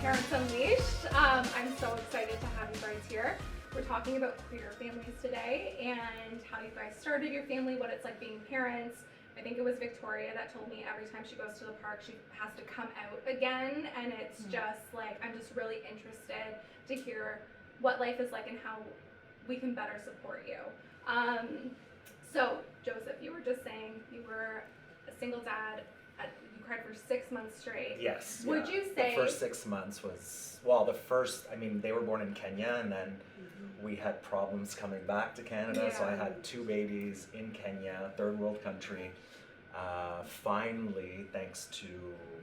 Parents Unleashed. I'm so excited to have you guys here. We're talking about queer families today and how you guys started your family, what it's like being parents. I think it was Victoria that told me every time she goes to the park she has to come out again, and it's just like, I'm just really interested to hear what life is like and how we can better support you. So Joseph, you were just saying you were a single dad. You cried for 6 months straight. Yes. Would you say the first 6 months was, well, they were born in Kenya, and then we had problems coming back to Canada, so I had 2 babies in Kenya, third world country. Finally, thanks to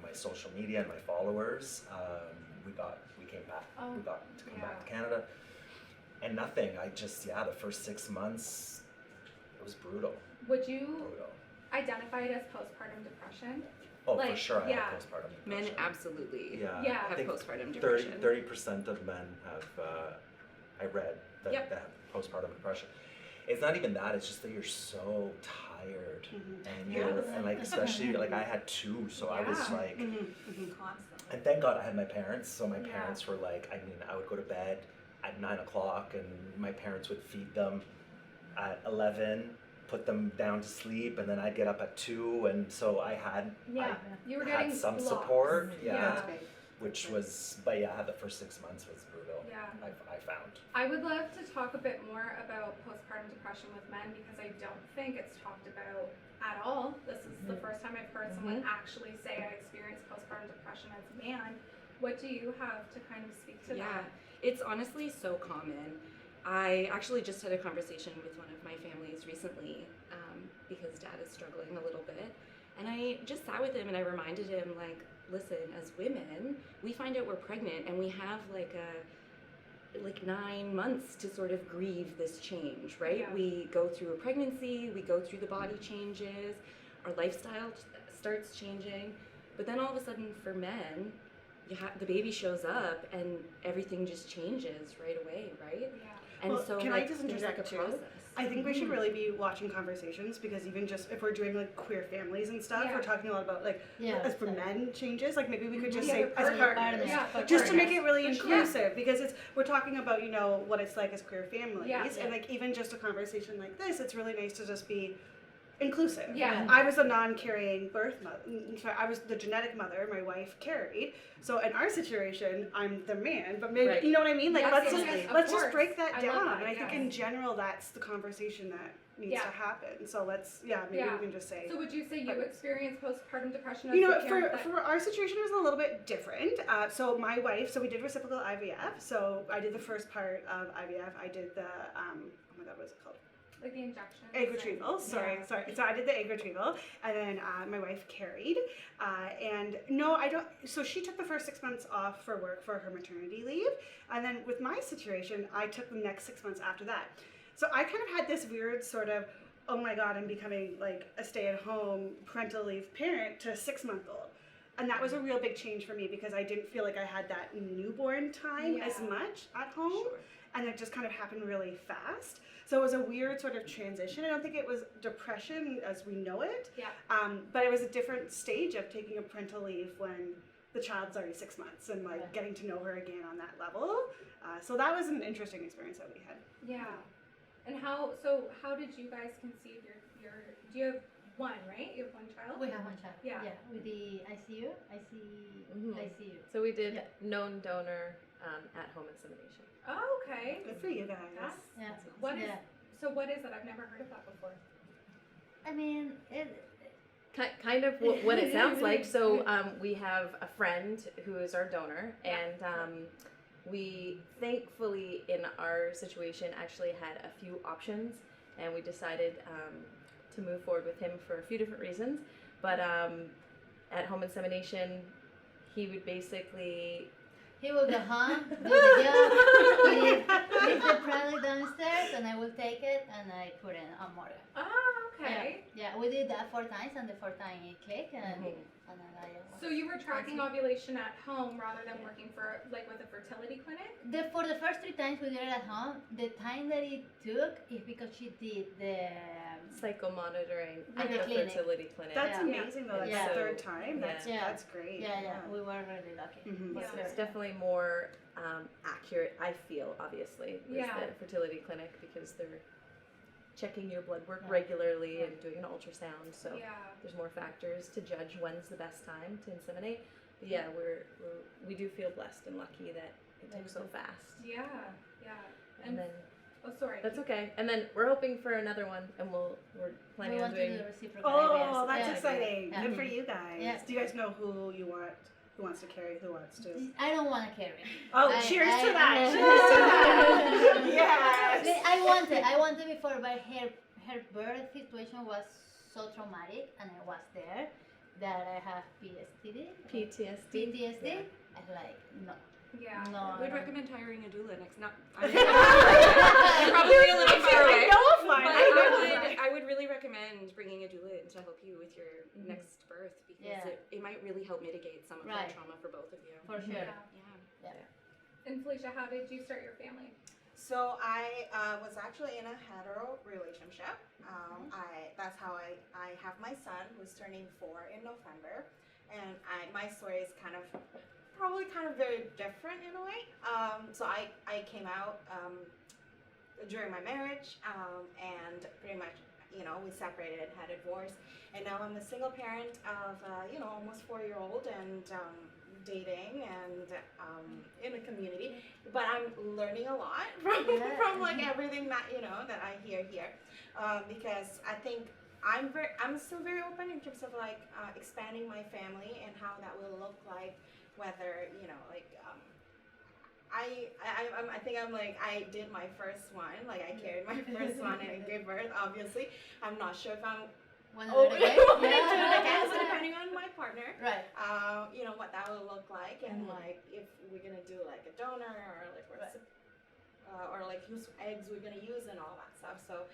my social media and my followers, we came back. We got to come back to Canada. And nothing, the first 6 months, it was brutal. Would you identify it as postpartum depression? Oh, for sure, I have postpartum depression. Men absolutely have postpartum depression. 30% of men have, I read, that have postpartum depression. It's not even that, it's just that you're so tired. And like, especially, like I had 2, so I was like, and thank God I had my parents, so my parents were like, I would go to bed at 9 o'clock and my parents would feed them at 11, put them down to sleep, and then I'd get up at 2, and so I had you were had getting some blocks. Support, which was, but the first 6 months was brutal. I found. I would love to talk a bit more about postpartum depression with men, because I don't think it's talked about at all. This is the first time I've heard someone actually say I experienced postpartum depression as a man. What do you have to kind of speak to that? It's honestly so common. I actually just had a conversation with one of my families recently because dad is struggling a little bit. And I just sat with him and I reminded him, like, listen, as women, we find out we're pregnant and we have like 9 months to sort of grieve this change, right? Yeah. We go through a pregnancy, we go through the body changes, our lifestyle starts changing, but then all of a sudden for men, the baby shows up and everything just changes right away, right? Yeah. And so can like, I just there's like a interject too? process. I think we should really be watching conversations, because even just if we're doing like queer families and stuff, we're talking a lot about like as for men changes, like maybe we could just say as partners, just to make it really inclusive, because we're talking about what it's like as queer families, and like even just a conversation like this, it's really nice to just be inclusive. I was a non-carrying birth mother. I was the genetic mother. My wife carried. So in our situation, I'm the man. But maybe you know what I mean. Like let's just break that down. And I think in general, that's the conversation that needs to happen. So let's maybe we can just say. So would you say you experienced postpartum depression? As for our situation, it was a little bit different. So my wife, we did reciprocal IVF. So I did the first part of IVF. I did the oh my God, what is it called? Like the injection. Egg retrieval. Sorry. So I did the egg retrieval, and then my wife carried. And no, I don't. So she took the first 6 months off for work for her maternity leave, and then with my situation, I took the next 6 months after that. So I kind of had this weird sort of, oh my God, I'm becoming like a stay-at-home parental leave parent to a 6-month-old. And that was a real big change for me, because I didn't feel like I had that newborn time as much at home. And it just kind of happened really fast. So it was a weird sort of transition. I don't think it was depression as we know it. But it was a different stage of taking a parental leave when the child's already 6 months and like getting to know her again on that level. So that was an interesting experience that we had. And how did you guys conceive your do you have one, right? You have one child? We have one child. Yeah. With the ICU. So we did known donor at home insemination. Oh, okay. Good for you guys. What is it? I've never heard of that before. I mean, Kind of what it sounds like. So we have a friend who is our donor, and we thankfully in our situation actually had a few options, and we decided to move forward with him for a few different reasons. But at home insemination, he would basically... He will go home, do the job, leave the product downstairs, and I will take it and I put it on mortar. Oh, okay. Yeah, we did that 4 times, and the 4th time it clicked, and then So you were tracking ovulation at home rather than working for with a fertility clinic? For the first 3 times we did it at home. The time that it took is because she did the psycho-monitoring At at the the clinic. fertility clinic. That's Yeah. amazing though. That's Yeah. the third time. That's Yeah. that's great. Yeah, we were really lucky. Mhm. for Yeah. sure. It's definitely more accurate, I feel, obviously, with Yeah. the fertility clinic because they're checking your blood work Yeah. regularly and doing an ultrasound. So Yeah. there's more factors to judge when's the best time to inseminate. But yeah, we do feel blessed and lucky that it took so fast. Yeah. Yeah. And then Oh, sorry. that's okay. And then we're hoping for another one, and we're We planning on want to doing. do reciprocal Oh, IVF. that's Yeah. exciting. Yeah. Good for you guys. Yeah. Do you guys know who you want? Who wants to carry? Who wants to? I don't want to carry. Oh, I- cheers I- to that! I- Cheers to that! Yes. I wanted before, but her birth situation was so traumatic, and I was there that I have PTSD. PTSD. I'm like, no, Yeah. no. I would no. recommend hiring a doula next. Not. I'm probably a little far away. I know of mine. But I know of mine. I would really recommend bringing a doula in to help you with your next birth because Yeah. it might really help mitigate some of Right. that trauma for both of you. For sure. Yeah. And Felicia, how did you start your family? So I was actually in a hetero relationship. That's how I have my son who's turning 4 in November, and my story is probably very different in a way. So I came out during my marriage, and pretty much we separated, had a divorce, and now I'm a single parent of almost 4-year-old and dating and in the community, but I'm learning a lot from like everything that that I hear here, because I think I'm still very open in terms of like expanding my family and how that will look like, whether I think I'm like I did my first one, like I carried my first one and I gave birth. Obviously, I'm not sure if I'm Wanna Oh, do it again? want to do it Yeah. again, so depending on my partner, Right. what that will look like, and Mhm. like if we're gonna do like a donor or like or like whose eggs we're gonna use and all that stuff. So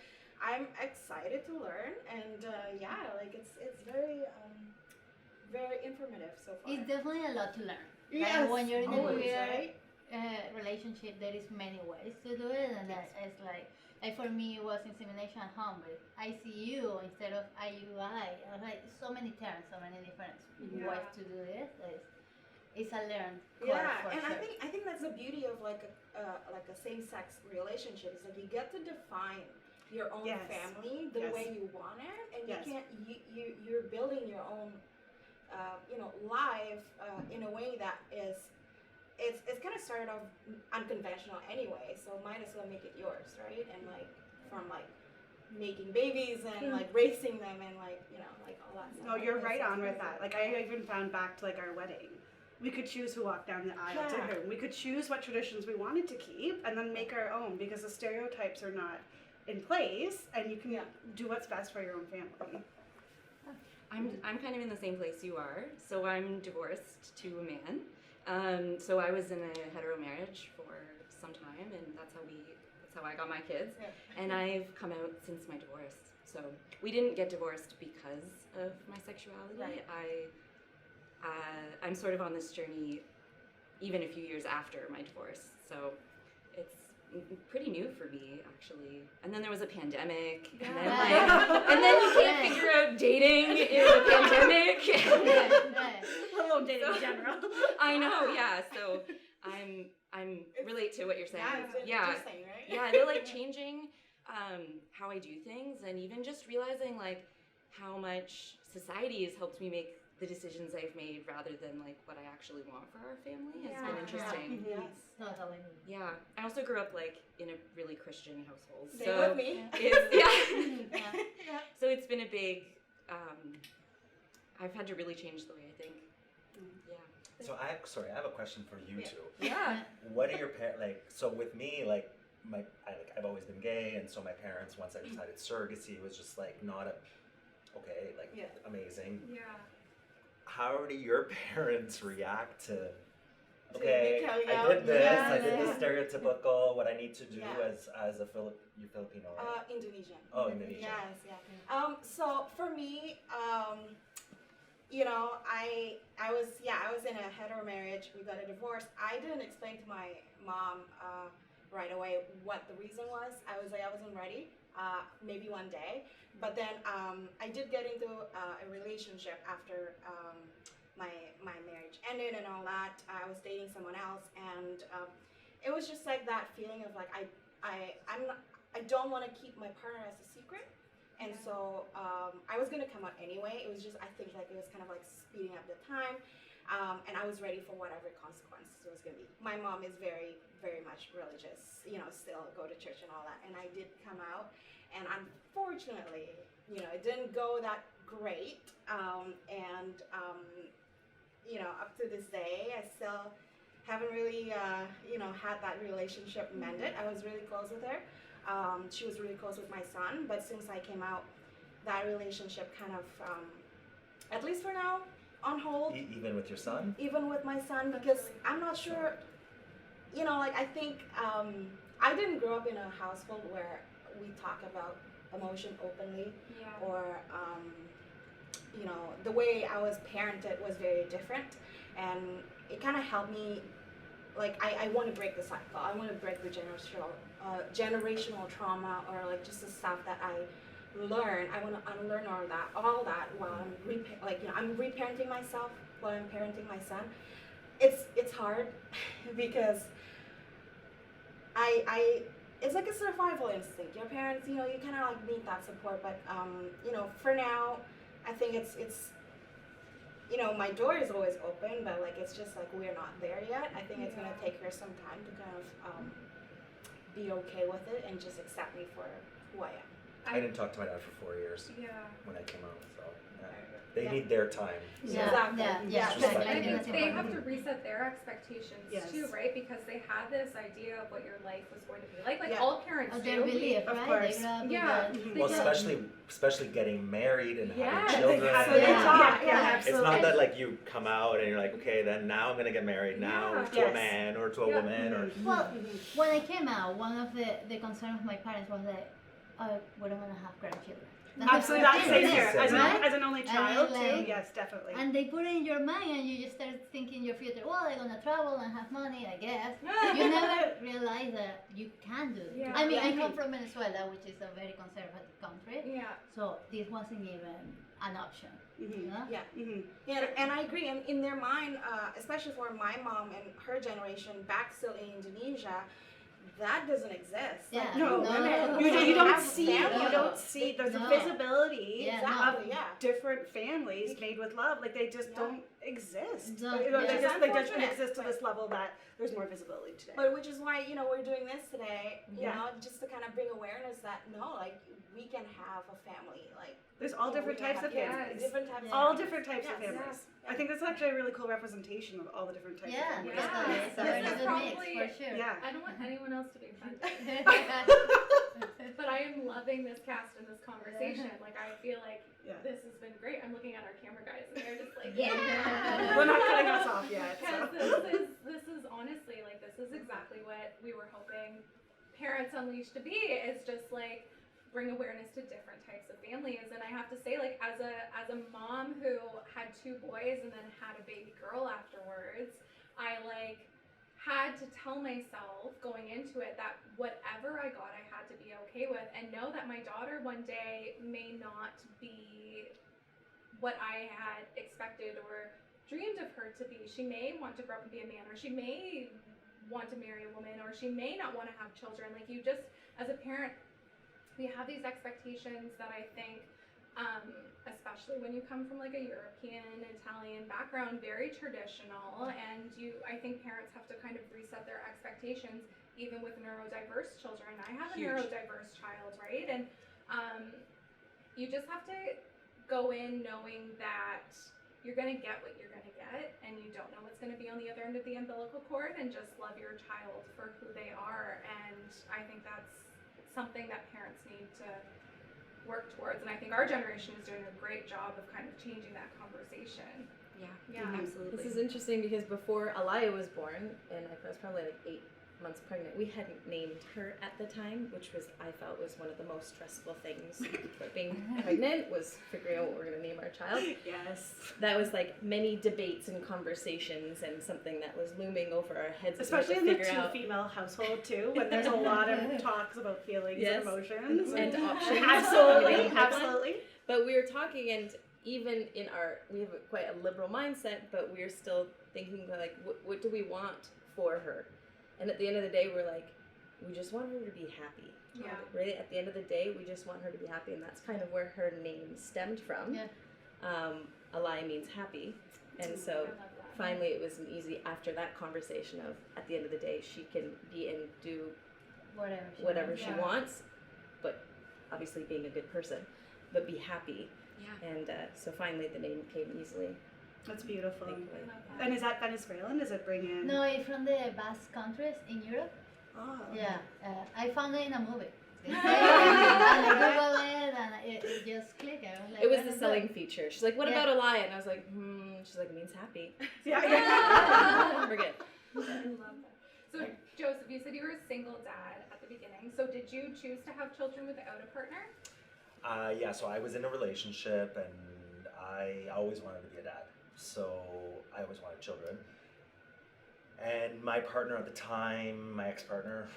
I'm excited to learn, and like it's very very informative so far. It's definitely a lot to learn. Yes, Like when you're in a always, queer right? relationship, there is many ways to do it, and Yes. it's like for me it was insemination at home, but ICU instead of IUI. I was like so many terms, so many different ways to do this. It's a learned course Yeah, for and sure. I think that's the beauty of like a same-sex relationship, is like you get to define your own Yes. family the Yes. way you want it, and Yes. you're building your own life in a way that is it's kind of started off unconventional anyway, so might as well make it yours, right? And like from like making babies and like raising them and like like all that stuff. No, you're It's right on with amazing. that. Like I even found back to like our wedding. We could choose who walked down the aisle to Yeah. whom. We could choose what traditions we wanted to keep and then make our own, because the stereotypes are not in place, and you can do what's best for your own family. I'm kind of in the same place you are. So I'm divorced to a man. So I was in a hetero marriage for some time, and that's how I got my kids. Yeah. And I've come out since my divorce. So we didn't get divorced because of my sexuality. Right. I'm sort of on this journey even a few years after my divorce. So it's pretty new for me, actually. And then there was a pandemic, and then and then you can't figure out dating in a pandemic. Right. Let alone dating in general. I know, yeah. So I'm relate to what you're saying. Yeah, it's Yeah. interesting, right? Yeah, they're like changing how I do things, and even just realizing like how much society has helped me make the decisions I've made rather than like what I actually want for our family has been interesting. Yes. Totally. Yeah, I also grew up like in a really Christian household, Same so with me. it's Yeah. Yeah. so it's been a big. I've had to really change the way I think. Yeah. So I have a question for you Yeah. two. Yeah. What are your parents like? So with me, like I've always been gay, and so my parents, once I decided surrogacy, was just like not Yeah. amazing. Yeah. How do your parents react to? Okay, coming I out? did this. Yeah, I did the yeah. stereotypical what I need to do Yeah. as a you're Filipino, right? Indonesian. Oh, Indonesian. Yes, yeah. So for me, I was in a hetero marriage. We got a divorce. I didn't explain to my mom right away what the reason was. I was like, I wasn't ready maybe one day. But then I did get into a relationship after my marriage ended and all that. I was dating someone else, and it was just like that feeling of like I don't want to keep my partner as a secret. And so I was gonna come out anyway. It was just, I think like it was kind of like speeding up the time, and I was ready for whatever consequences it was gonna be. My mom is very, very much religious, still go to church and all that. And I did come out, and unfortunately, it didn't go that great. Up to this day, I still haven't really, had that relationship mended. I was really close with her. She was really close with my son, but since I came out, that relationship kind of, at least for now, on hold. Even with your son? Even with my son, because I'm not sure, I think I didn't grow up in a household where we talk about emotion openly, or, the way I was parented was very different, and it kind of helped me. Like I want to break the cycle. I want to break the generational trauma, or like just the stuff that I learned. I want to unlearn all that while I'm reparenting myself while I'm parenting my son. It's hard because it's like a survival instinct. Your parents, you kind of like need that support, but for now, I think it's my door is always open, but like it's just like we're not there yet. I think it's gonna take her some time to kind of be okay with it and just accept me for who I am. I didn't talk to my dad for 4 years when I came out, so they Yeah. need their time. So. Exactly. Yeah. Just like- I think they have to reset their expectations Yes. too, right? Because they had this idea of what your life was going to be like. Like Yeah. all parents Of their do. belief, Of right? course. They grew up with Yeah. that. They Well, do. especially getting married and Yeah. having children. Have Yeah. they Yeah. talk? Yeah. It's not that like you come out and you're like, okay, then now I'm gonna get married now Yeah. to Yes. a man or to a Yeah. woman or. Well, when I came out, one of the concerns of my parents was that we don't want to have grandchildren. That's Absolutely, the that first same thing, here. As right? an only child too. like- Yes, definitely. And they put it in your mind, and you just start thinking your future. Well, I'm gonna travel and have money, I guess. You never realize that you can do it. Yeah. I mean, I Yeah. come from Venezuela, which is a very conservative country, Yeah. so this wasn't even an option. You know? Yeah. Mhm. And I agree. And in their mind, especially for my mom and her generation back still in Indonesia, that doesn't exist. Yeah. Like, No, No. you don't have see. family. You don't see. There's No. a visibility Yeah, Exactly. of Yeah. different families made with love. Like they just Yeah. don't exist. No, They yeah. just It's don't unfortunate, exist to but- this level that there's more visibility today. But which is why we're doing this today. Yeah. Just to kind of bring awareness that no, like we can have a family. Like There's all different we can types have of kids. families. different types. Yeah. of All families. different types of Yes. families. Yeah. I think that's actually a really cool representation of all the different types Yeah, of families. Yeah. definitely. It's a This very is good probably- mix, for sure. Yeah. I don't want anyone else to be offended. But I am loving this cast and this conversation. Like I feel like Yeah. this has been great. I'm looking at our camera guys and they're just like, Yeah. yeah. We're not cutting us off yet. Because So. this is honestly like this is exactly what we were hoping Parents Unleashed to be. Is just like bring awareness to different types of families. And I have to say, like as a mom who had 2 boys and then had a baby girl afterwards, I like had to tell myself going into it that whatever I got, I had to be okay with, and know that my daughter one day may not be what I had expected or dreamed of her to be. She may want to grow up and be a man, or she may want to marry a woman, or she may not want to have children. Like you just, as a parent, we have these expectations that I think, especially when you come from like a European, Italian background, very traditional, and I think parents have to kind of reset their expectations, even with neurodiverse children. I have a Huge. neurodiverse child, right? And you just have to go in knowing that you're gonna get what you're gonna get, and you don't know what's gonna be on the other end of the umbilical cord, and just love your child for who they are. And I think that's something that parents need to work towards, and I think our generation is doing a great job of kind of changing that conversation. Yeah, Yeah. absolutely. This is interesting because before Alaya was born, and I was probably like 8 months pregnant. We hadn't named her at the time, which was, I felt, was one of the most stressful things about being pregnant, was figuring out what we're going to name our child. Yes. That was like many debates and conversations and something that was looming over our heads. Especially in to the figure out. two-female household too, when there's a lot of talks about feelings Yes. and emotions. And options. Absolutely, Everything like that. absolutely. But we were talking, and even in we have quite a liberal mindset, but we're still thinking like, what do we want for her? And at the end of the day, we're like, we just want her to be happy. Yeah. Right? At the end of the day, we just want her to be happy, and that's kind of where her name stemmed from. Yeah. Alai means happy, and so I love that. finally it was an easy, after that conversation of, at the end of the day, she can be and do whatever she Yeah. wants, but obviously being a good person, but be happy. Yeah. And so finally the name came easily, That's beautiful. thankfully. I love that. And is that Venezuelan? Does it bring in? No, it's from the Basque countries in Europe. Oh. Yeah, I found it in a movie. And I Googled it and it just clicked. I was like, It was "What the is selling that?" feature. She's like, what Yeah. about a lion? I was like, She's like, it means happy. Yeah, yeah. We're good. I love that. So, Joseph, you said you were a single dad at the beginning. So, did you choose to have children without a partner? Yeah, so I was in a relationship and I always wanted to be a dad. So I always wanted children. And my partner at the time, my ex-partner,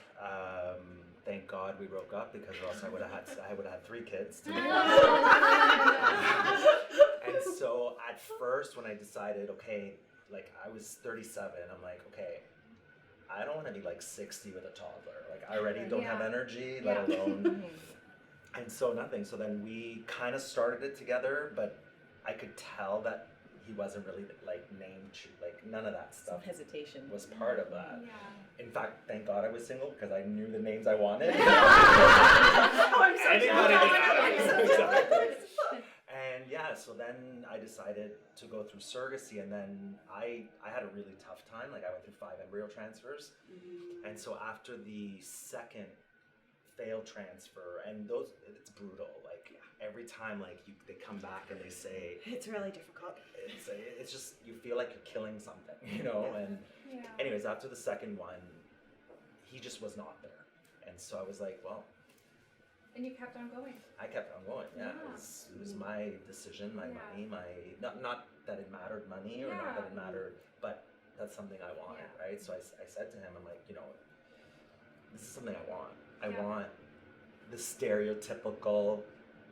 thank God we broke up, because or else I would have had 3 kids. And so at first when I decided, okay, like I was 37, I'm like, okay, I don't want to be like 60 with a toddler. Like I already don't have Yeah. energy, let Yeah. alone. And so nothing. So then we kind of started it together, but I could tell that he wasn't really like like none of that Some stuff hesitation. was part of that. Yeah. In fact, thank God I was single, because I knew the names I wanted. Oh, I'm so Anybody jealous. Exactly. And yeah, so then I decided to go through surrogacy, and then I had a really tough time. Like I went through 5 embryo transfers, and so after the second failed transfer, and it's brutal. Like every time, like they come back and they say It's really difficult. it's just you feel like you're killing something, you know. And Yeah. anyways, after the second one, he just was not there, and so I was like, well. And you kept on going. I kept on going. Yeah, Yeah. it was my decision, my Yeah. money, not that it mattered money or not that it mattered, but that's something I wanted, Yeah. right? So I said to him, I'm like, this is something I want. I Yeah. want the stereotypical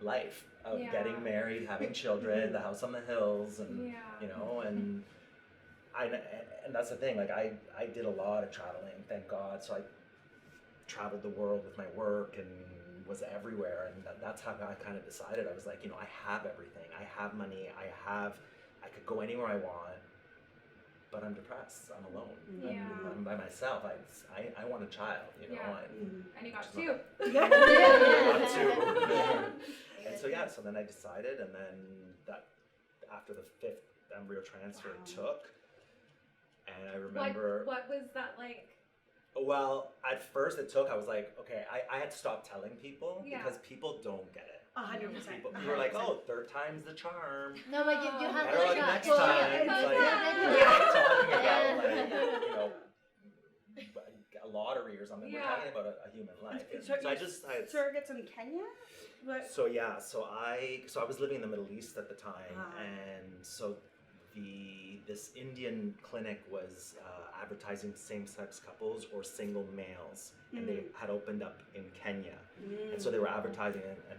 life of Yeah. getting married, having children, the house on the hills, and Yeah. and and that's the thing. Like I did a lot of traveling, thank God. So I traveled the world with my work and was everywhere, and that's how I kind of decided. I was like, I have everything. I have money. I could go anywhere I want, but I'm depressed. I'm alone. Yeah. I'm by myself. I want a child. Yeah. And And you got Just 2. Got 2. And so so then I decided, and then that after the 5th embryo transfer took, and I remember. What was that like? Well, at first it took. I was like, okay, I had to stop telling people Yeah. because people don't get it. 100%. People were like, oh, 3rd time's the charm. No, but you have Better the luck shot. next Well, time. yeah, It's like, yeah. talking about Yeah. a lottery or something. Yeah. We're talking about a human life. So So I you just, surrogates in Kenya? What? so I was living in the Middle East at the time, and so this Indian clinic was advertising same-sex couples or single males, and they had opened up in Kenya, and so they were advertising it, and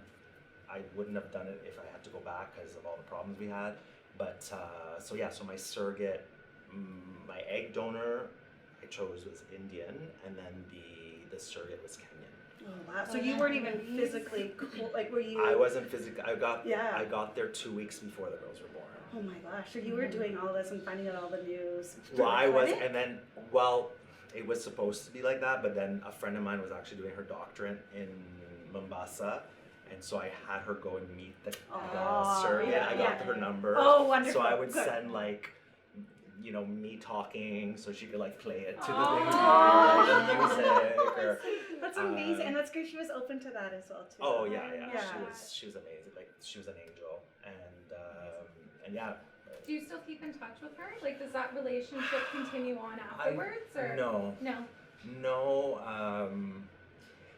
I wouldn't have done it if I had to go back because of all the problems we had. But so my surrogate, my egg donor, I chose was Indian, and then the surrogate was Kenyan. Oh, wow. So you weren't even physically like were you? I wasn't physically. I Yeah. got there 2 weeks before the girls were born. Oh my gosh. So you were doing all this and finding out all the news. Well, I was, Clinic? and then it was supposed to be like that, but then a friend of mine was actually doing her doctorate in Mombasa, and so I had her go and meet the surrogate. yeah, I got yeah. her number. Oh, wonderful. So I would Good. send me talking, so she could play it to the Oh. thing, like music, or That's amazing, and that's good. She was open to that as well too. oh yeah. Yeah. She was amazing. Like she was an angel, and yeah. Do you still keep in touch with her? Like, does that relationship continue on afterwards? Or No. No. No,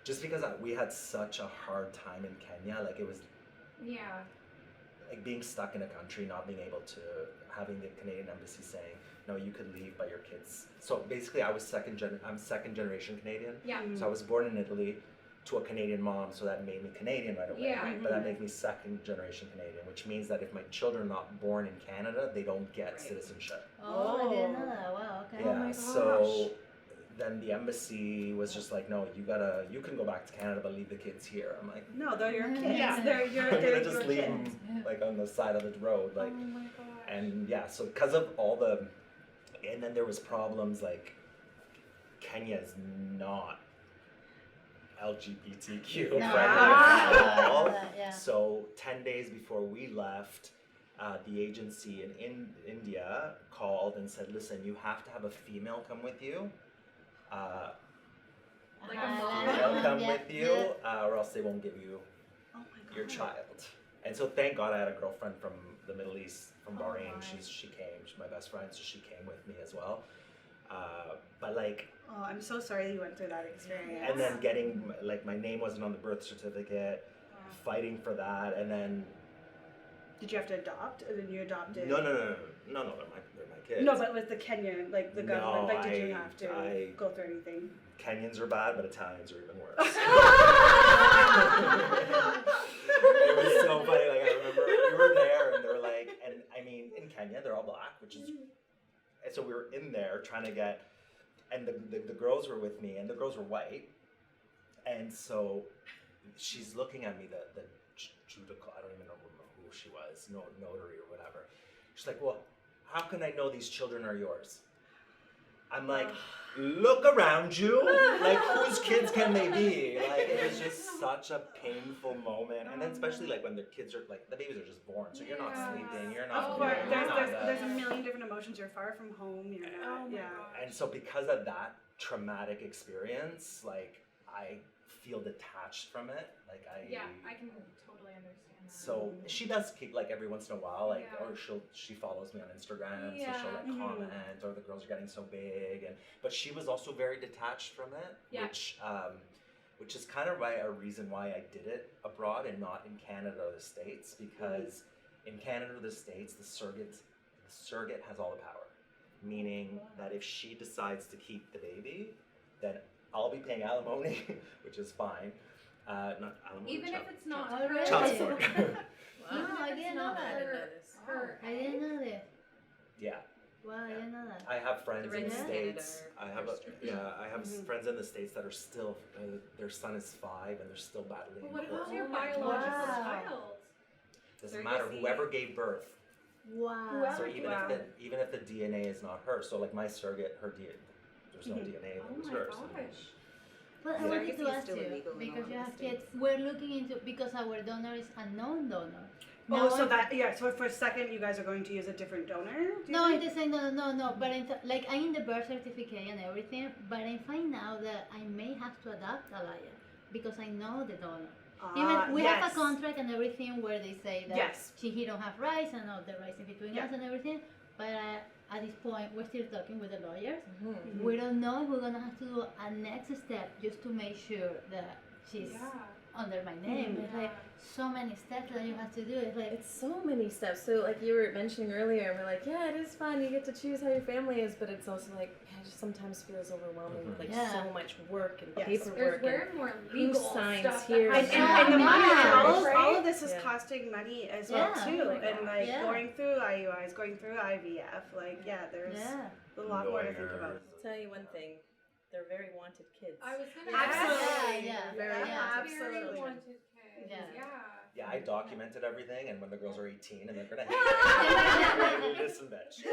just because we had such a hard time in Kenya, like it was Yeah. like being stuck in a country, not being able to, having the Canadian embassy saying, no, you could leave, but your kids. So basically, I'm second generation Canadian. Yeah. So I was born in Italy to a Canadian mom, so that made me Canadian right away. Yeah. But that made me second generation Canadian, which means that if my children are not born in Canada, they don't get Right. citizenship. Oh, I didn't know that. Wow, okay. Yeah. my So then the embassy was just like, no, you can go back to Canada, but leave the kids here. I'm like, No, they're your kids. Yeah. They're I'm gonna your just leave kids. them like on the side of the road, like. Oh my gosh. And yeah, so because of all the, and then there was problems like Kenya is not LGBTQ No. friendly at all. Yeah. So 10 days before we left, the agency in India called and said, listen, you have to have a female come with you. Like a mom. Female come yeah, with you, or else they won't give you Oh my god. your child. And so thank God I had a girlfriend from the Middle East, from Bahrain. my. She came. She's my best friend, so she came with me as well. But like, Oh, I'm so sorry you went through that experience. and then getting like my name wasn't on the birth certificate, fighting for that, and then Did you have to adopt? And then you adopted? no, they're my kids. No, but with the Kenyan, like the government, No, like did you have to I- go through anything? Kenyans are bad, but Italians are even worse. It was so funny. Like I remember we were there, and they were like, and I mean, in Kenya they're all black, which is, and so we were in there trying to get, and the girls were with me, and the girls were white, and so she's looking at me, the judicial, I don't even know who she was, notary or whatever. She's like, well, how can I know these children are yours? I'm like, look around you. Like, whose kids can they be? Like, it was just such a painful moment. And then especially like when the kids are like, the babies are just born, so you're not Yes. sleeping, you're not. Of course, you're not, there's a million different emotions. You're far from home. You're not. Oh my yeah. gosh. And so because of that traumatic experience, like I feel detached from it. Like Yeah, I can totally understand that. So she does keep like every once in a while, like, Yeah. or she follows me on Instagram, so Yeah. she'll like Mhm. comment, or the girls are getting so big, and but she was also very detached from it, Yeah. which is kind of a reason why I did it abroad and not in Canada or the States, because in Canada or the States, the surrogate has all the power, meaning that if she decides to keep the baby, then I'll be paying alimony, which is fine. Not alimony. Even if it's not Oh, her. really? child support. No, I didn't know I didn't know that. this. Her. I didn't know that. Yeah. Wow, I didn't know that. I have friends The in the rights in Canada States. are I have restricted. I have friends in the States that are still their son is 5 and they're still battling. But what in court. about your Oh my biological God. child? Doesn't matter. surrogacy? Whoever gave birth. Wow. Whoever So gave even birth. even if the DNA is not her, so like my surrogate, her DNA, there's no Mhm. DNA. It Oh was my hers. gosh. But I Yeah. wanted to Surrogacy is ask still you, illegal in a because lot you of have states. kids, we're looking into, because our donor is a known donor. Oh, Now so I- that yeah. So for a second, you guys are going to use a different donor? do you No, I'm think? just saying no. But like I'm in the birth certificate and everything, but I find out that I may have to adopt a liar because I know the donor. Even we have a contract and everything where they say that Yes. he don't have rights and all the rights in between Yeah. us and everything. But at this point, we're still talking with the lawyers. Mm-hmm. We don't know if we're gonna have to do a next step just to make sure that she's Yeah. under my name. It's like so many steps that you have to do. It's like It's so many steps. So like you were mentioning earlier, we're like, yeah, it is fun. You get to choose how your family is, but it's also like, yeah, it just sometimes feels overwhelming with like Yeah. so much work and Yes. There's paperwork. way and more who legal signs stuff here that And, has and- to and the happen, money, right? all of this is Yeah. costing money as well Yeah. too, Oh my and God. like Yeah. going through IUIs, going through IVF, like yeah, there's yeah. a lot more to think about. Lawyers. I'll tell you one thing, they're very wanted kids. I was gonna Absolutely. Yeah, Very yeah. Very Absolutely. wanted kids. Yeah. Yeah. Yeah, I documented everything, and when the girls are 18 and they're gonna hate me, listen, bitch.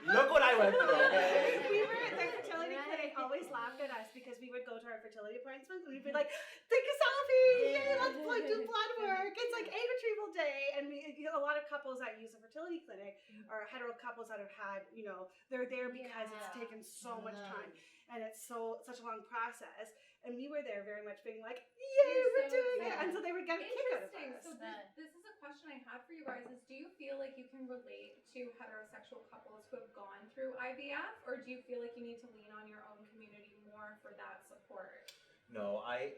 Look what I went through, okay? We were at the fertility Right. clinic always laughed at us because we would go to our fertility appointments and we'd be like, take a selfie, yay, let's do blood work. It's like egg retrieval day. And a lot of couples that use a fertility clinic are hetero couples that have had, they're there because it's Yeah. taken so much time and it's such a long process. And we were there very much being like, yay, You're we're so doing it. excited. And so they would get a kick out of Interesting. us. So this is a question question I have for you guys is, do you feel like you can relate to heterosexual couples who have gone through IVF, or do you feel like you need to lean on your own community more for that support? No, I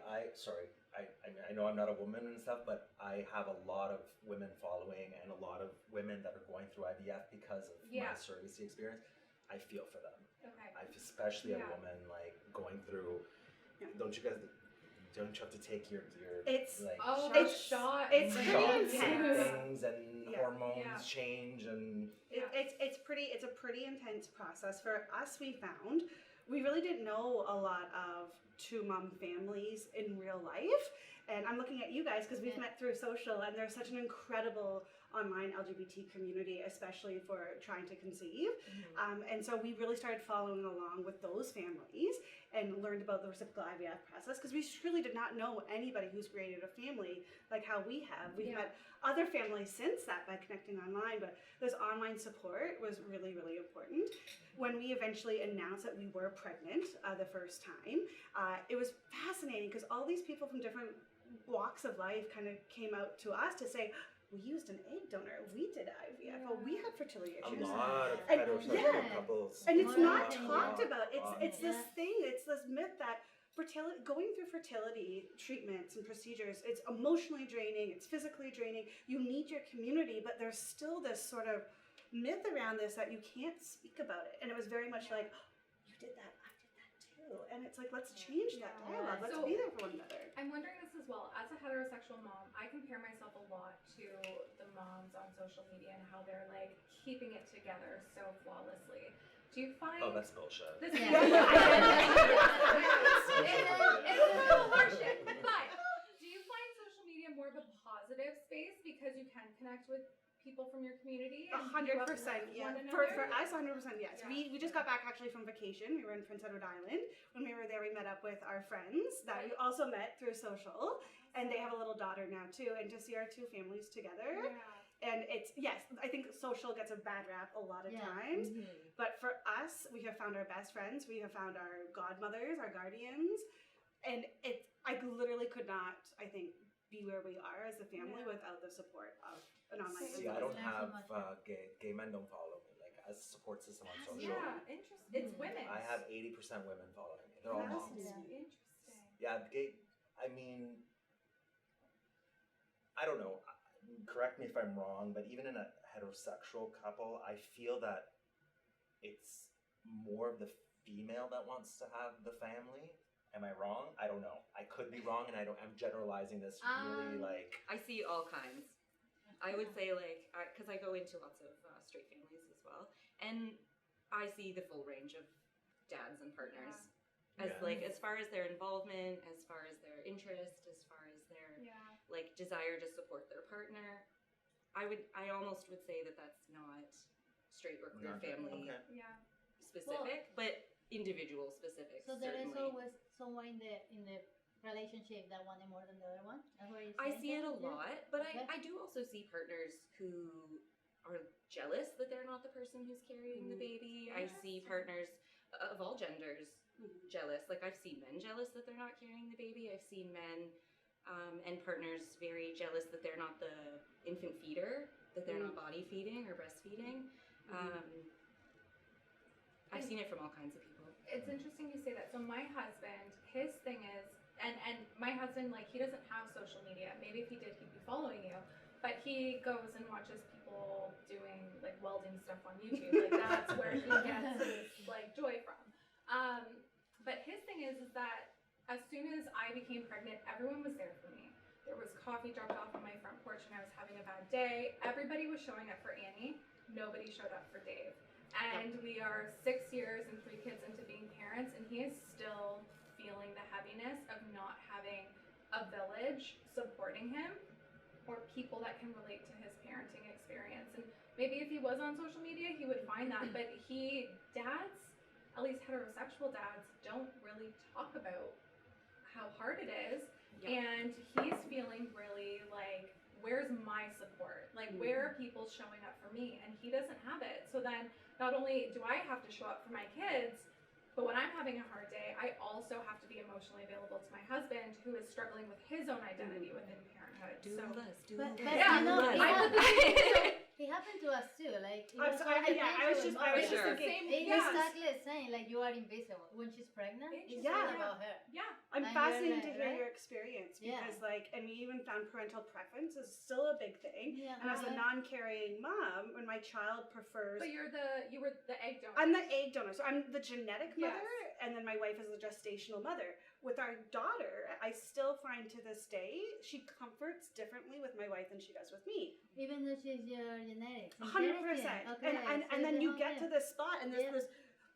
know I'm not a woman and stuff, but I have a lot of women following and a lot of women that are going through IVF because of my surrogacy experience. I feel for them. Okay. Especially a woman like going through. Don't you have to take your It's like shot. It's pretty shots intense. and things and hormones change and it's a pretty intense process. For us, we found we really didn't know a lot of two mom families in real life. And I'm looking at you guys because we've met through social, and there's such an incredible online LGBT community, especially for trying to conceive. And so we really started following along with those families and learned about the reciprocal IVF process, because we truly did not know anybody who's created a family like how we have. We've met other families since that by connecting online, but this online support was really, really important. When we eventually announced that we were pregnant the first time, it was fascinating because all these people from different walks of life kind of came out to us to say, we used an egg donor, we did IVF, well, we had fertility issues. A lot of heterosexual couples. And it's not talked about. It's this thing, it's this myth that fertility, going through fertility treatments and procedures, it's emotionally draining, it's physically draining, you need your community, but there's still this sort of myth around this that you can't speak about it. And it was very much like, you did that, I did that too. And it's like, let's change that dialogue, let's be there for one another. I'm wondering this as well. As a heterosexual mom, I compare myself a lot to the moms on social media and how they're like keeping it together so flawlessly. Do you find... Oh, that's bullshit. This it's a little horseshit, but do you find social media more of a positive space because you can connect with people from your community? 100%, yeah. For us, 100%, yes. We just got back actually from vacation. We were in Prince Edward Island. When we were there, we met up with our friends that we also met through social, and they have a little daughter now too. And to see our two families together, and it's, yes, I think social gets a bad rap a lot of times, but for us, we have found our best friends. We have found our godmothers, our guardians, and I literally could not, I think, be where we are as a family without the support of an online See, I don't have gay men don't follow me like as a support system on social. Yeah, interesting. It's women. I have 80% women following me. They're all moms. Interesting. Yeah, gay. I mean, I don't know. Correct me if I'm wrong, but even in a heterosexual couple, I feel that it's more of the female that wants to have the family. Am I wrong? I don't know. I could be wrong, and I'm generalizing this really like. I see all kinds. I would say like, because I go into lots of straight families as well, and I see the full range of dads and partners. As far as their involvement, as far as their interest, as far as their like desire to support their partner, I almost would say that that's not straight or queer family specific, but individual specific. So there is always someone in the relationship that wanted more than the other one? That's what you're saying? I see it a lot, but I do also see partners who are jealous that they're not the person who's carrying the baby. I see partners of all genders jealous. Like I've seen men jealous that they're not carrying the baby. I've seen men and partners very jealous that they're not the infant feeder, that they're not body feeding or breastfeeding. I've seen it from all kinds of people. It's interesting you say that. So my husband, his thing is, and my husband, like, he doesn't have social media. Maybe if he did, he'd be following you. But he goes and watches people doing, like, welding stuff on YouTube. Like, that's where he gets his, like, joy from. But his thing is that as soon as I became pregnant, everyone was there for me. There was coffee dropped off on my front porch when I was having a bad day. Everybody was showing up for Annie. Nobody showed up for Dave. And we are 6 years and 3 kids into being parents, and he is still feeling the heaviness of not having a village supporting him or people that can relate to his parenting experience. And maybe if he was on social media, he would find that, but dads, at least heterosexual dads, don't really talk about how hard it is. And he's feeling really like, where's my support? Like, where are people showing up for me? And he doesn't have it. So then not only do I have to show up for my kids, but when I'm having a hard day, I also have to be emotionally available to my husband, who is struggling with his own identity within parenthood. parenthood. Do so. less, do But less. Yeah, you know, do less. I it put the it happened to us too. Like it I'm was sorry, all yeah, I was just intentional. Sure. thinking. It's yeah. exactly the same. Like you are invisible when she's pregnant. It's Interesting. all Yeah. about her. Yeah. I'm And fascinated you're to hear right? your experience Yeah. because, like, and we even found parental preference is still a big thing. Yeah, And as a okay. non-carrying mom, when my child prefers, But you were the egg donor. I'm the egg donor, so I'm the genetic Yes. mother, and then my wife is the gestational mother. With our daughter, I still find to this day she comforts differently with my wife than she does with me. Even though she's your genetics. 100%. Okay, And so then the you whole get to thing. this spot, and there's Yeah. this.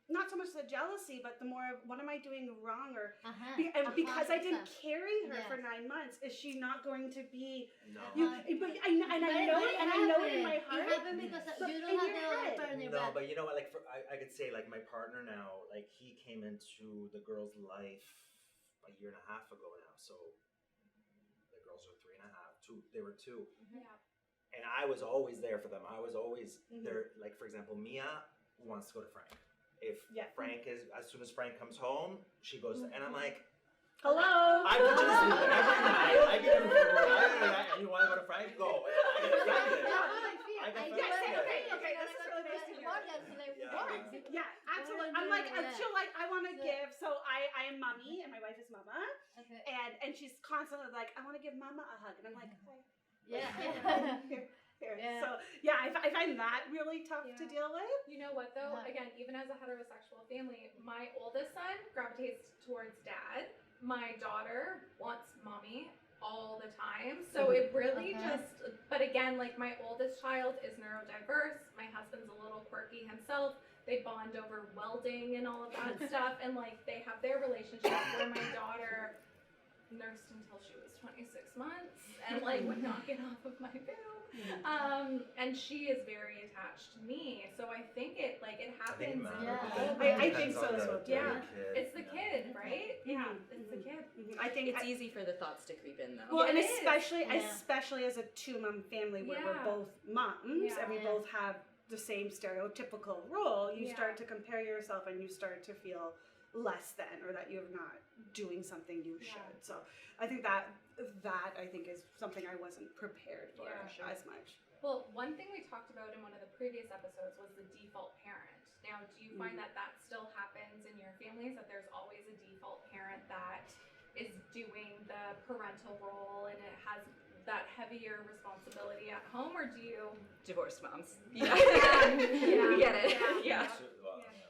Not so much the jealousy, but the more, what am I doing wrong? Or Uh-huh. and because I didn't 100%. carry her for Yes. 9 months, is she not going to be? No. You, Uh-huh. but I know, But I know it in my heart. It happened because But you in don't have your the other head. partner. No, but you know what? Like, I could say, like, my partner now, like, he came into the girl's life a year and a half ago now. So the girls are 3.5, two. They were 2, Yeah. and I was always there for them. I was always Mhm. there. Like, for example, Mia wants to go to Frank. If Yeah. Frank is, as soon as Frank comes home, she goes, to, and I'm like, Hello. I would just every night. I get and you want to go to Frank? Go. I get offended. I get offended. Okay, this is really nice to hear. Yeah. Yeah, absolutely. I'm like, until like I want to give. So I am mommy, and my wife is mama, Okay. and she's constantly like, I want to give mama a hug, and I'm like, Yeah. here. Yeah. So yeah, I find that really tough to Yeah. deal with. You know what though? Yeah. Again, even as a heterosexual family, my oldest son gravitates towards dad. My daughter wants mommy all the time. So it really Okay. just, but again, like my oldest child is neurodiverse. My husband's a little quirky himself. They bond over welding and all of that stuff. And like they have their relationship where my daughter nursed until she was 26 months and like would not get off of my boob. And she is very attached to me. So I think it happens. Yeah. I think so as well, too. Yeah. Kid, It's the kid, right? Yeah, it's the kid. I think It's easy for the thoughts to creep in though. Well, and it is. especially as a 2-mom family where we're Yeah. both moms and we Yeah. both have the same stereotypical role, you Yeah. start to compare yourself and you start to feel less than, or that you're not doing something you Yeah. should. So I think that I think is something I wasn't prepared for Yeah. as much. Well, one thing we talked about in one of the previous episodes was the default parent. Now, do you find that still happens in your families, that there's always a default parent that is doing the parental role and it has that heavier responsibility at home, or do you? Divorced moms. Yeah. We get it. Yeah. So, well, Yeah.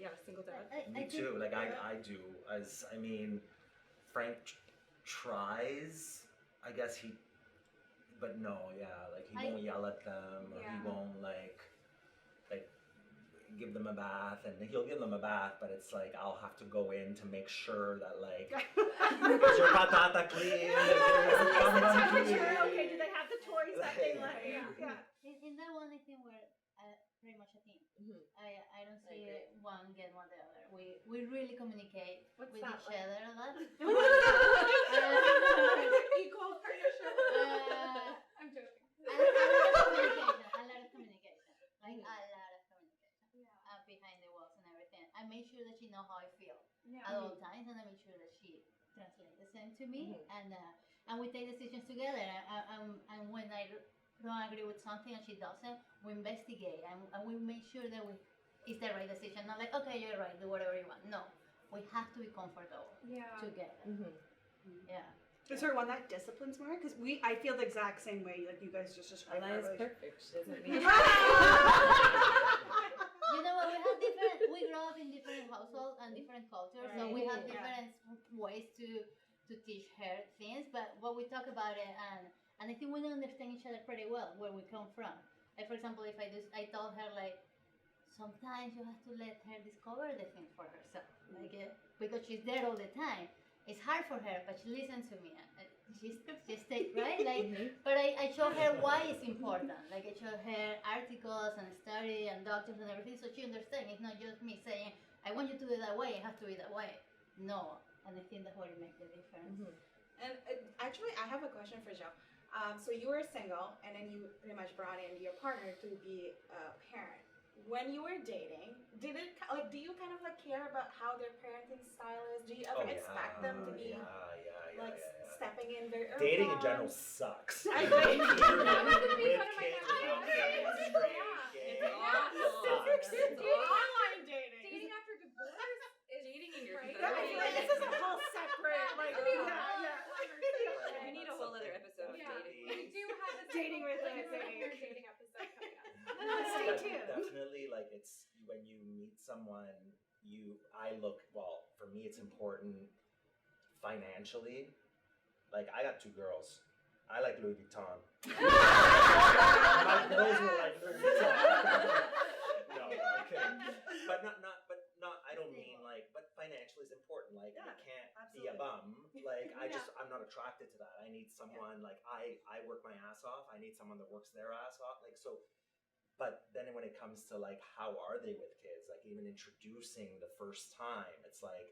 Yeah, single dad. Me too. Like I do. I mean, Frank tries. I guess but no, yeah. Like he won't yell at them, or Yeah. he won't like give them a bath, and he'll give them a bath, but it's like I'll have to go in to make sure that like is your patata clean? Is your gum Temperature, clean? okay, do they have the toys that they like? Yeah. In that one, I think we're pretty much a team. Mhm. I don't I see agree. one get one the other. We really communicate What's with that each like? other a lot. Equal partnership. I'm joking. A lot of communication. Like a lot of communication. Yeah. Behind the walls and everything. I make sure that she knows how I feel Yeah. at all times, and I make sure that she translates the same to me, and we take decisions together. And when I don't agree with something and she doesn't, we investigate and we make sure that it's the right decision. Not like, okay, you're right, do whatever you want. No, we have to be comfortable Yeah. together. Yeah. Is there one that disciplines more? Because I feel the exact same way, like you guys just described. our Eliza's relationship. perfect. She doesn't need You know what? We grow up in different households and different cultures, so we have Right. different ways to teach her things. But what we talk about it, and I think we understand each other pretty well where we come from. Like for example, if I told her like, sometimes you have to let her discover the things for herself, like because she's there all the time. It's hard for her, but she listens to me. She stays right, like. But I show her why it's important. Like I show her articles and study and doctors and everything, so she understands. It's not just me saying, "I want you to do it that way. It has to be that way." No, and I think that's what makes the difference. And actually, I have a question for Joe. So you were single, and then you pretty much brought in your partner to be a parent. when you were dating, do you kind of like care about how their parenting style is? Do you ever expect them to be stepping in very early? Dating in general sucks. I agree. That was gonna be With one of my kids, questions. without kids, straight, It's gay. awful. Sucks. Online dating. Dating after divorce is Dating in your right? Yeah, I feel like this is a whole separate, like, That could be a yeah, whole yeah. conversation. We need a whole other episode of Yeah, dating. we do have a Dating with like, us, a dating episode coming up. Stay tuned. Definitely, like it's when you meet someone, for me it's important financially. Like I got 2 girls. I like Louis Vuitton. My girls will like Louis Vuitton. No, okay. But not. I don't mean like. But financially is important. Like Yeah, you can't absolutely. be a bum. Like I'm not attracted to that. I need someone like I work my ass off. I need someone that works their ass off. Like so. But then when it comes to like how are they with kids, like even introducing the first time, it's like,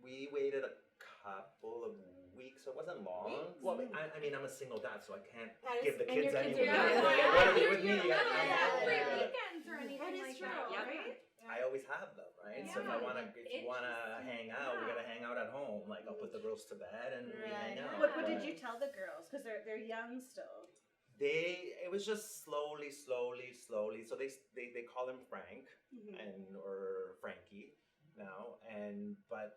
we waited a couple of weeks, so it wasn't long. Weeks? Well, I mean, I'm a single dad, so I can't And give the and kids your kids anyway. are young. They Yeah. wanna be with me, You're you gotta come not home. free Yeah. weekends or anything That is like true. that, Yeah. right? I always have them, right? So if I Yeah. wanna, if you wanna hang out, we Yeah. gotta hang out at home. Like I'll put the girls to bed and we hang Right. out. What did but- you tell the girls? Because they're young still. It was just slowly. So they call him Frank or Frankie now, but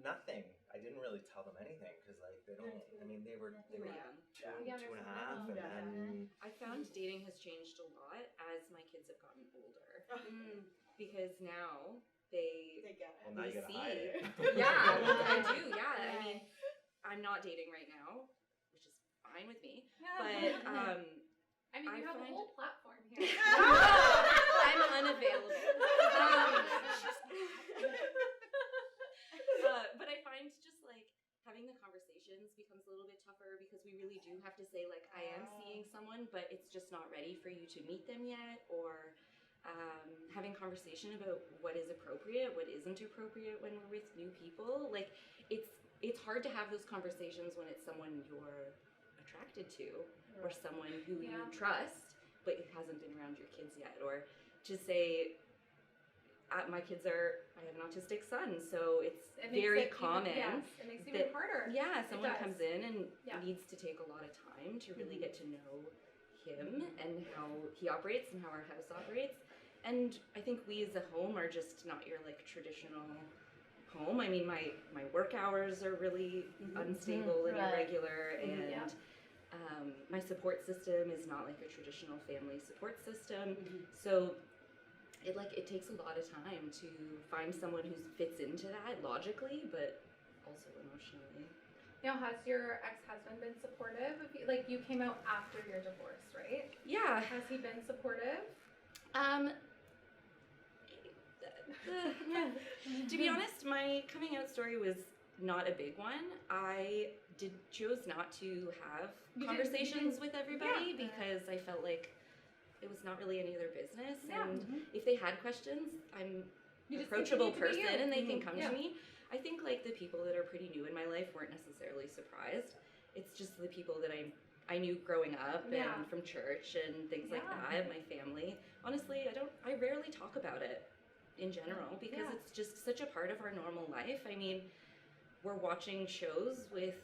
nothing. I didn't really tell them anything because like they don't. I mean, they were young. Yeah, 2.5, and Yeah. then I found dating has changed a lot as my kids have gotten older. Because now they They get well, it. now you we gotta see. hide it. Yeah, I do. Yeah, I mean, I'm not dating right now, which is fine with me. But I mean, you I have a find- whole platform here. I'm unavailable. But I find just like having the conversations becomes a little bit tougher because we really do have to say like I am seeing someone, but it's just not ready for you to meet them yet, or having conversation about what is appropriate, what isn't appropriate when we're with new people. Like it's hard to have those conversations when it's someone you're attracted to or someone who you trust but it hasn't been around your kids yet, or to say I have an autistic son, so it's very common. It makes it even harder. Yeah, someone does. comes in and Yeah. needs to take a lot of time to really get to know him and how he operates and how our house operates. And I think we as a home are just not your like traditional home. I mean, my work hours are really unstable and Right. irregular, and my support system is not like a traditional family support system. So it takes a lot of time to find someone who fits into that logically, but also emotionally. Now, has your ex-husband been supportive of you? Like, you came out after your divorce, right? Yeah. Has he been supportive? To be honest, my coming out story was not a big one. I chose not to have conversations with everybody because I felt like it was not really any of their business. Yeah. And if they had questions, I'm You an just approachable continue to be person you. and they can come Yeah. to me. I think like the people that are pretty new in my life weren't necessarily surprised. It's just the people that I knew growing up Yeah. and from church and things like Yeah. that, my family. Honestly, I rarely talk about it in general because Yeah. it's just such a part of our normal life. I mean, we're watching shows with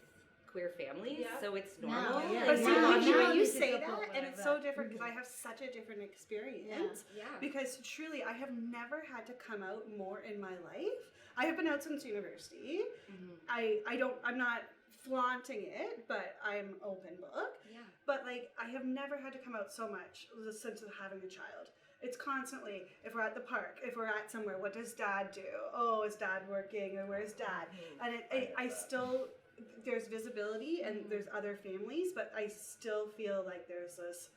queer families, Yeah. so it's No, normal. yeah. But and see, we're Now- when watching- now you this is say the that, problem and it's with so that. different because I have such a different experience. yeah. Because truly, I have never had to come out more in my life. I have been out since university. Mhm. I'm not flaunting it, but I'm open book. Yeah. But like, I have never had to come out so much since having a child. It's constantly, if we're at the park, if we're at somewhere, what does dad do? Oh, is dad working? Or where's dad? And I still, there's visibility and there's other families, but I still feel like there's this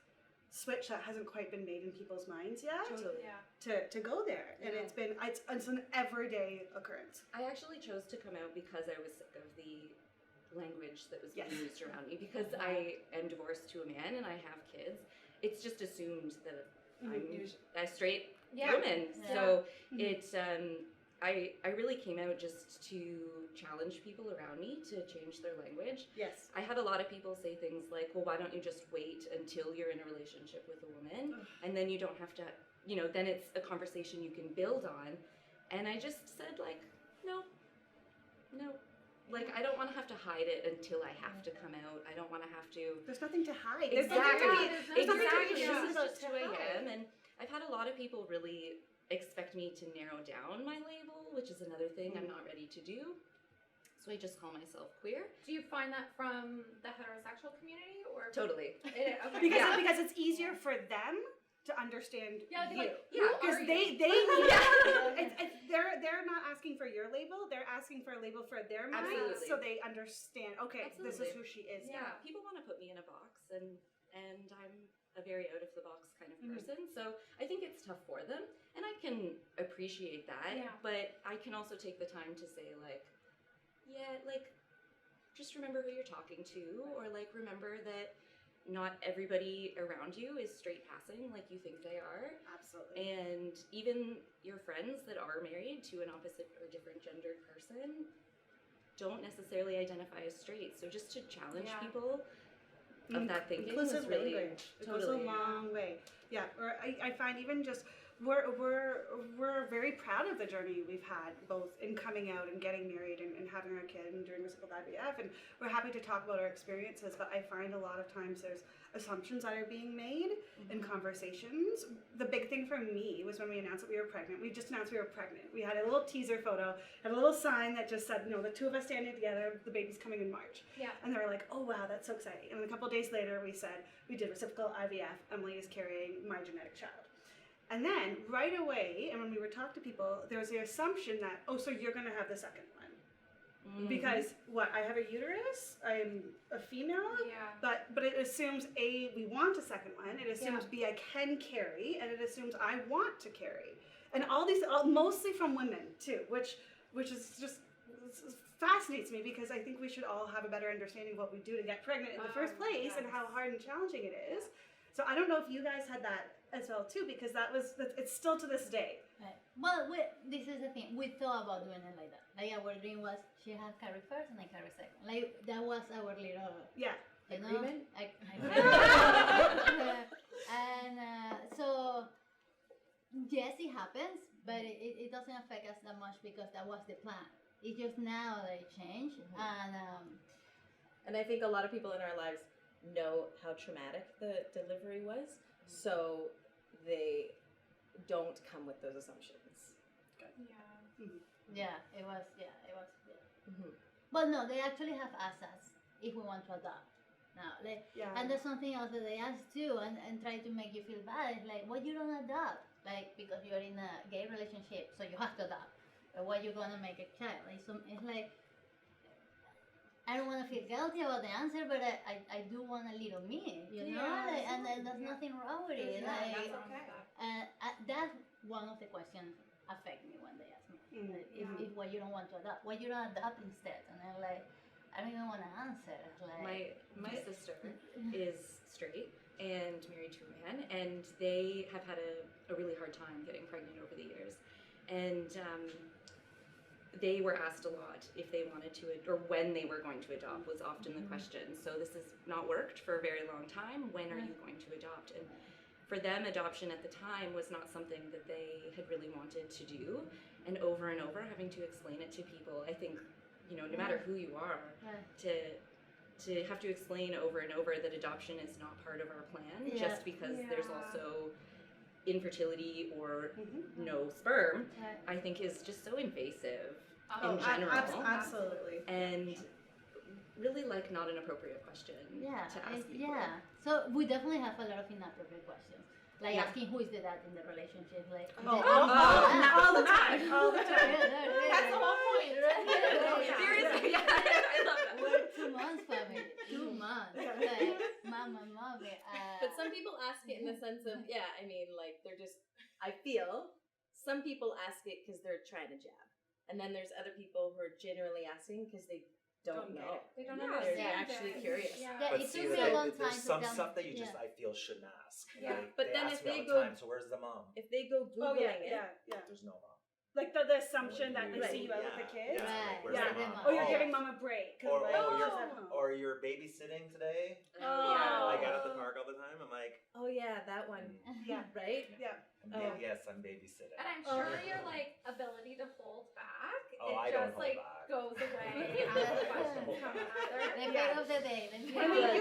switch that hasn't quite been made in people's minds yet Totally. Yeah. to go there. And Yeah. it's an everyday occurrence. I actually chose to come out because I was sick of the language that was being Yes. used around me. Because I am divorced to a man and I have kids, it's just assumed that I'm a straight Yeah. woman. Yeah. So Mhm. it I really came out just to challenge people around me to change their language. Yes. I had a lot of people say things like, well, why don't you just wait until you're in a relationship with a woman, and then you don't have to, then it's a conversation you can build on. And I just said, like, no. Like, I don't want to have to hide it until I have to come out. I don't want to have to. There's nothing to hide. Exactly. There's nothing to This is just to who I hide. am. And I've had a lot of people really expect me to narrow down my label, which is another thing I'm not ready to do. So I just call myself queer. Do you find that from the heterosexual community or? Totally. Okay. Because it's easier for them to understand Yeah, you. Yeah, because are they you? need they're not asking for your label, they're asking for a label for their mind. Absolutely. So they understand, okay, this is Absolutely. who she is. Yeah, people want to put me in a box, and I'm a very out of the box kind of person. So I think it's tough for them, and I can appreciate that. Yeah. But I can also take the time to say, like, yeah, like, just remember who you're talking to, or like remember that not everybody around you is straight passing like you think they are. Absolutely. And even your friends that are married to an opposite or different gendered person don't necessarily identify as straight. So just to challenge people of that thinking Inclusive is really language. It totally goes a long way. Yeah, or I find even just we're very proud of the journey we've had, both in coming out and getting married and having our kid and doing what's called IVF, and we're happy to talk about our experiences. But I find a lot of times there's assumptions that are being made in conversations. The big thing for me was when we announced that we were pregnant. We just announced we were pregnant. We had a little teaser photo and a little sign that just said, the two of us standing together, the baby's coming in March. Yeah. And they were like, oh wow, that's so exciting. And then a couple of days later we said, we did reciprocal IVF. Emily is carrying my genetic child. And then right away, and when we were talking to people, there was the assumption that, oh, so you're going to have the second one. Because what, I have a uterus, I'm a female, but it assumes A, we want a second one, it assumes B, I can carry, and it assumes I want to carry. And all these, mostly from women too, which is just fascinates me, because I think we should all have a better understanding of what we do to get pregnant in the first place and how hard and challenging it is. So I don't know if you guys had that as well too, because it's still to this day. Right. Well, this is the thing. We thought about doing it like that. Like our dream was she had carry first and I carry second. Like that was our little agreement. And so yes, it happens, but it doesn't affect us that much because that was the plan. It's just now that it changed, And I think a lot of people in our lives know how traumatic the delivery was, so they don't come with those assumptions. Yeah, it was. But no, they actually have asked us if we want to adopt. Now, and there's something else that they ask too, and try to make you feel bad. It's like, why you don't adopt? Like, because you're in a gay relationship, so you have to adopt. Or why you gonna make a child? It's like, I don't want to feel guilty about the answer, but I do want a little me, you know? And there's nothing wrong with it. That's okay. That's one of the questions affect me when they ask me. If why you don't want to adopt, why you don't adopt instead? And I'm like, I don't even want to answer. Like, my sister is straight and married to a man, and they have had a really hard time getting pregnant over the years. And they were asked a lot if they wanted to, or when they were going to adopt was often the question. So this has not worked for a very long time. When are you going to adopt? And for them, adoption at the time was not something that they had really wanted to do. And over having to explain it to people, I think, no matter who you are, to have to explain over and over that adoption is not part of our plan, just because there's also infertility or no sperm, I think is just so invasive in general. Absolutely. And really not an appropriate question to ask people. So we definitely have a lot of inappropriate questions. Like asking who is the dad in the relationship, like all the time. That's the whole point. Seriously, I love that. We're 2 months family. 2 months. Like mama, mommy. But some people ask it in the sense of, they're just, I feel, some people ask it because they're trying to jab. And then there's other people who are genuinely asking because they don't know. They don't They're understand. actually curious. Yeah. It took me a long time there's some to stuff that you just, I feel, shouldn't ask. Yeah. But then ask if me they all the go- time, so where's the mom? If they go Googling it, There's no mom. like the assumption that they Right. see you out with the kids. Right. Where's Yeah. the mom? Oh, you're Oh. giving mom a break. 'cause, Or, like, oh, she's you're, at home. or you're babysitting today? Oh. Like out at the park all the time? I'm like, Oh yeah, that one. Yeah. Right? Yeah. yes, I'm babysitting. And I'm sure your like ability to hold back, Oh, it I just don't hold like back. goes away. And the questions come either. The Yeah. part of the day. I mean,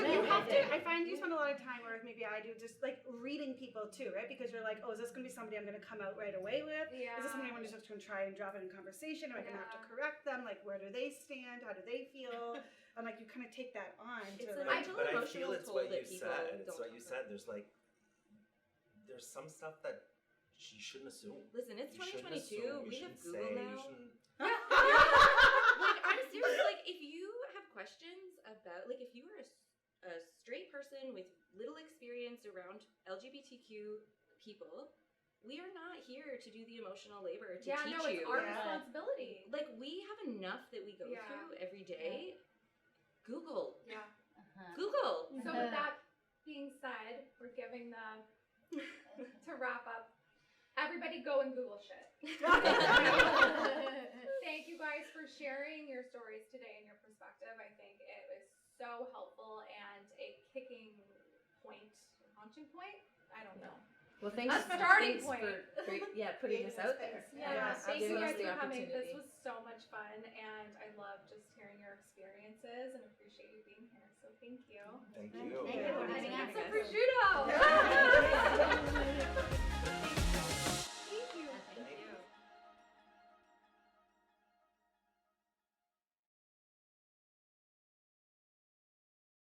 you have to. I find you spend a lot of time, or maybe I do, just like reading people too, right? Because you're like, oh, is this going to be somebody I'm going to come out right away with? Yeah. Is this somebody I'm just going to try and drop it in conversation? Am I going to have to correct them? Like, where do they stand? How do they feel? And like, you kind of take that on. It's to a like, mental But I emotional feel it's toll what that you people said. It's don't what you talk said. about. There's some stuff that you shouldn't assume. Listen, it's You shouldn't 2022. assume, you We have shouldn't Google say, you now. shouldn't- Like, I'm serious. Like, if you have questions about, like, if you are a straight person with little experience around LGBTQ people, we are not here to do the emotional labor to Yeah, teach no, it's you. our Yeah. responsibility. Like, we have enough that we go Yeah. through every day. Google. Yeah. Google. So with that being said, we're giving them to wrap up. Everybody go and Google shit. Thank you guys for sharing your stories today and your perspective. I think it was so helpful and a kicking point, launching point. I don't know. Well, thanks. A starting thanks point. for putting this out there. Yeah, thank you giving us guys the for coming. This opportunity. was so much fun, and I love just hearing your experiences and appreciate you being here. So thank you. Thank you. Thank you for And having get us. some prosciutto.